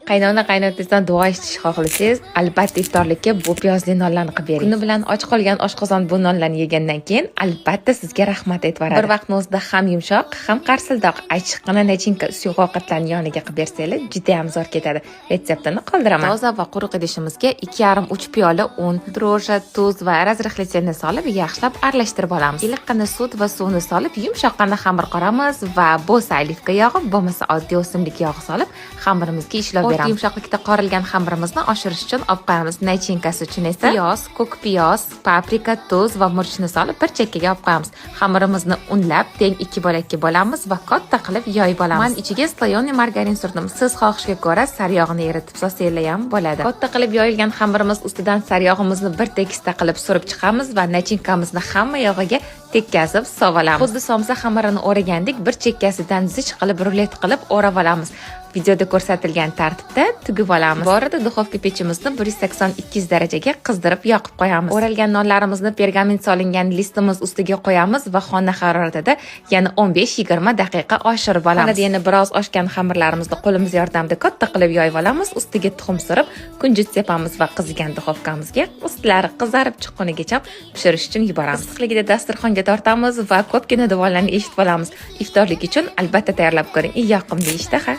Qaynona-qaynotasidan duo eshitishni xohlasangiz, albatta iftorlikka bu piyozli nonlarni qilib bering. Kuni bilan och qolgan oshqozon bu nonlarni yegandan keyin albatta sizga rahmat aytib beradi. Bir vaqtning o'zida ham yumshoq, ham qarsildoq achchiqqina nachinka suyuq ovqatlarni yoniga qilib bersanglar, juda ham zo'r ketadi. Retseptini qoldiraman. Toza va quruq idishimizga 2,5-3 piyola un, dro'sha, tuz va razrixlitsenni solib, yaxshilab aralashtirib olamiz. Iliqqina sut va suvni solib, yumshoqqina xamir qoramiz va bo'lsa olivka yog'i, bo'lmasa oddiy o'simlik yog'i solib, xamirimizga ishlov beramiz. Yumshoqlikda qorilgan xamirimizni oshirish uchun olib qo'yamiz. Nachinkasi uchun esa piyoz, ko'k piyoz, paprika, tuz va murchni solib bir chekkaga olib qo'yamiz. Xamirimizni unlab, teng 2 bo'lakka bo'lamiz va katta qilib yoyib olamiz. Men ichiga slayonni margarin surdim. Siz xohishga ko'ra saryog'ini eritib solsangiz ham bo'ladi. Katta qilib yoyilgan xamirimiz ustidan saryog'imizni bir tekisda qilib surib chiqamiz va nachinkamizni hamma yog'iga tekkazib sovolamiz. Xuddi somsa xamirini o'ragandik, bir chekkasidan zich qilib rulet qilib o'rab olamiz. Videoda ko'rsatilgan tartibda tugib olamiz. Bu arada duxovka pechimizni 180-200 darajaga qizdirib yoqib qo'yamiz. O'ralgan nonlarimizni pergament solingan listimiz ustiga qo'yamiz va xona haroratida yana 15-20 daqiqa oshirib olamiz. Xonada yana biroz oshgan xamirlarimizni qo'limiz yordamida katta qilib yoyib olamiz. Ustiga tuxum surib, kunjut sepamiz va qizigan duxovkamizga ustlari qizarib chiqqunigacha pishirish uchun yuboramiz. Issiqligida dasturxonga tortamiz va ko'pgina duolarni eshitib olamiz. Iftorlik uchun albatta tayyorlab ko'ring. Yoqimli ishtaha.